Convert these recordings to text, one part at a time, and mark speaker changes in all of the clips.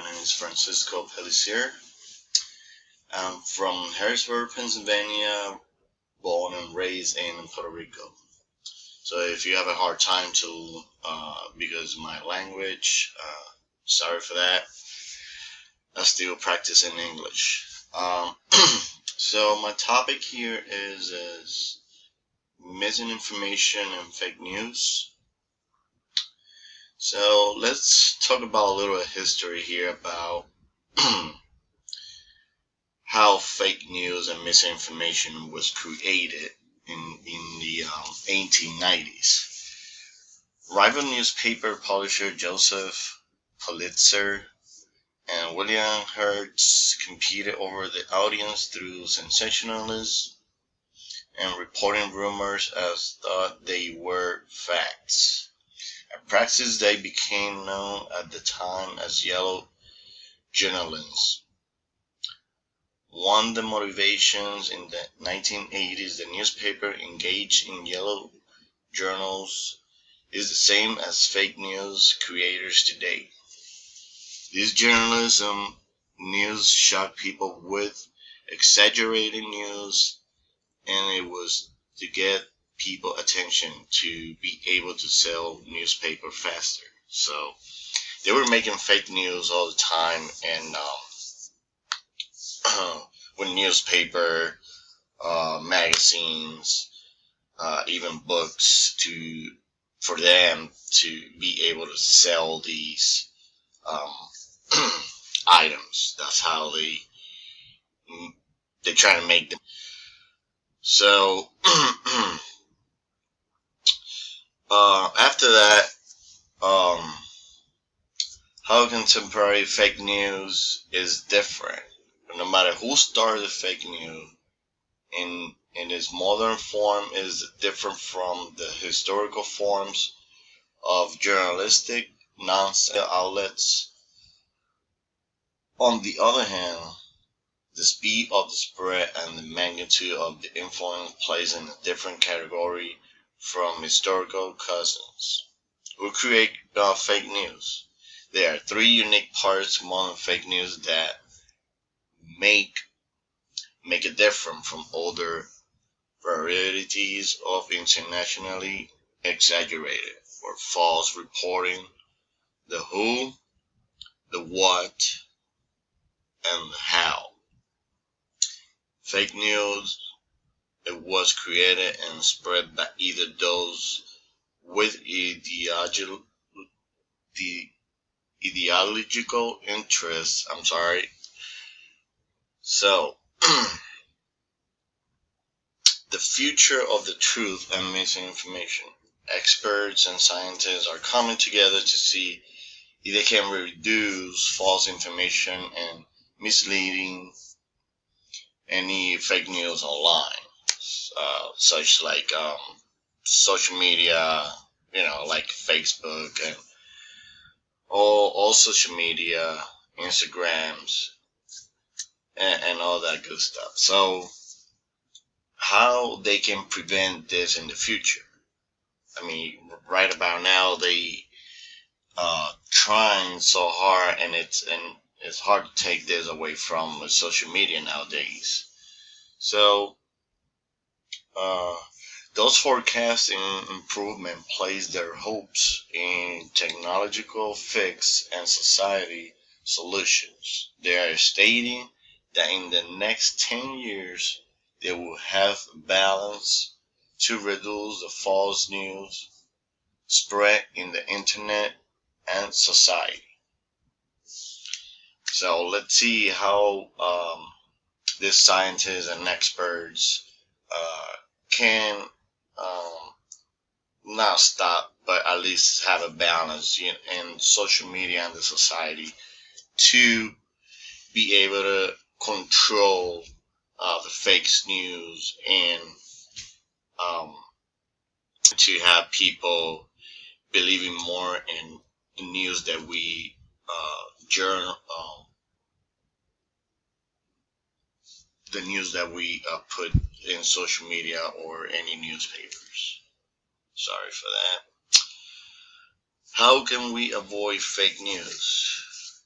Speaker 1: name is Francisco Pellicer. I'm from Harrisburg, Pennsylvania, born and raised in Puerto Rico. So if you have a hard time to, because of my language, sorry for that. I still practice in English. So my topic here is missing information and fake news. So let's talk about a little history here about how fake news and misinformation was created in the 1890s. Rival newspaper publisher Joseph Pulitzer and William Hertz competed over the audience through sensationalism and reporting rumors as thought they were facts. A practice they became known at the time as yellow journalism. One of the motivations in the 1980s the newspaper engaged in yellow journals is the same as fake news creators today. This journalism news shocked people with exaggerated news, and it was to get people attention to be able to sell newspaper faster. So they were making fake news all the time, and with newspaper, magazines, even books for them to be able to sell these um, items. That's how they try to make them. So after that, um, how contemporary fake news is different. No matter who started the fake news, in its modern form is different from the historical forms of journalistic nonsense outlets. On the other hand, the speed of the spread and the magnitude of the influence place in a different category from historical cousins who create fake news. There are three unique parts to modern fake news that make it different from older varieties of internationally exaggerated or false reporting: the who, the what, and the how. Fake news, it was created and spread by either those with ideological interests. So, the future of the truth and misinformation. Experts and scientists are coming together to see if they can reduce false information and misleading any fake news online, such like social media, like Facebook and all social media, Instagrams, and all that good stuff. So, how they can prevent this in the future? I mean, right about now they trying so hard, and it's hard to take this away from social media nowadays. So, uh, those forecasting improvement place their hopes in technological fix and society solutions. They are stating that in the next 10 years they will have balance to reduce the false news spread in the internet and society. So let's see how these scientists and experts can um, not stop, but at least have a balance in social media and the society to be able to control the fake news and um, to have people believing more in the news that we journal, the news that we put in social media or any newspapers. Sorry for that. How can we avoid fake news?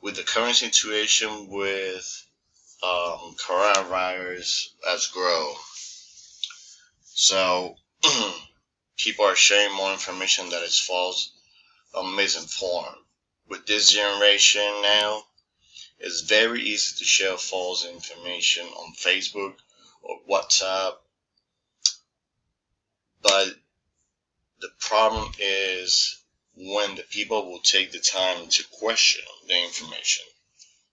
Speaker 1: with the current situation with coronavirus as grow. So people are sharing more information that is false or misinformed. With this generation now, it's very easy to share false information on Facebook or WhatsApp, but the problem is when the people will take the time to question the information,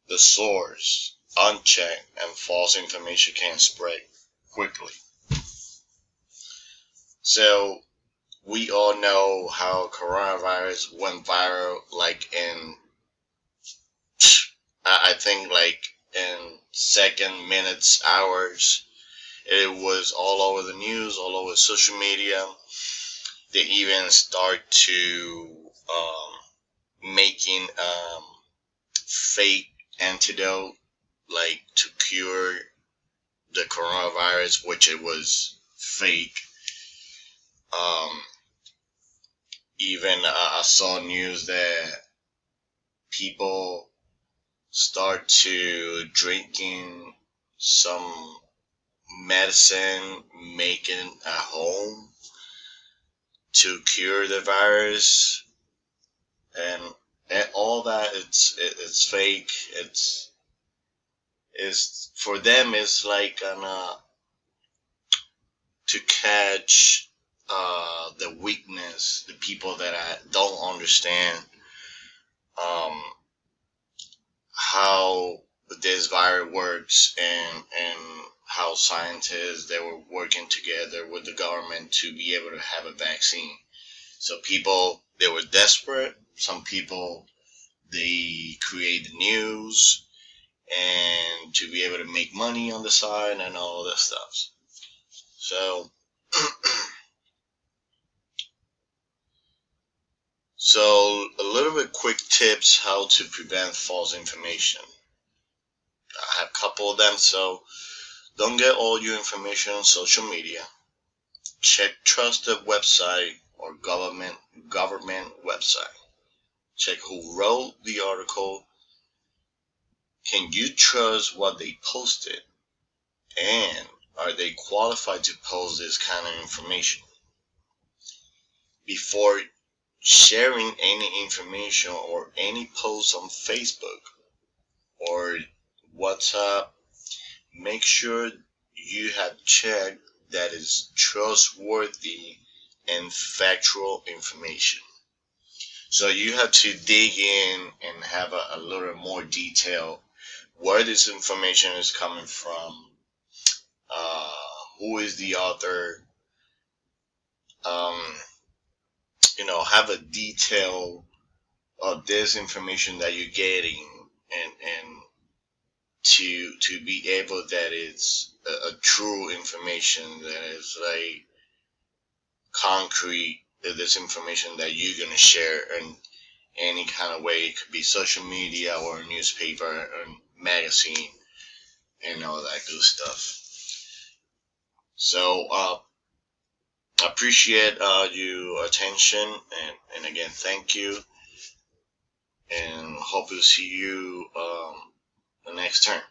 Speaker 1: the source, unchecked, and false information can spread quickly. So we all know how coronavirus went viral, like in, I think, like in second, minutes, hours. It was all over the news, all over social media. They even start to making fake antidote, like to cure the coronavirus, which it was fake. Um, even I saw news that people start to drinking some medicine, making at home to cure the virus, and, all that it's fake. It's for them. It's like to catch the weakness, the people that I don't understand um, how this virus works, and how scientists they were working together with the government to be able to have a vaccine. So people they were desperate. Some people they create the news and to be able to make money on the side and all that stuff. So so a little bit quick tips how to prevent false information. I have a couple of them. So don't get all your information on social media. Check trusted website or government website. Check who wrote the article. Can you trust what they posted? And are they qualified to post this kind of information? Before sharing any information or any post on Facebook or WhatsApp, make sure you have checked that is trustworthy and factual information. So you have to dig in and have a little more detail where this information is coming from, who is the author, um, have a detail of this information that you're getting, and to be able that it's a true information that is like concrete, that this information that you're gonna share in any kind of way. It could be social media or a newspaper or magazine and all that good stuff. So I appreciate your attention, and again thank you, and hope to see you the next turn.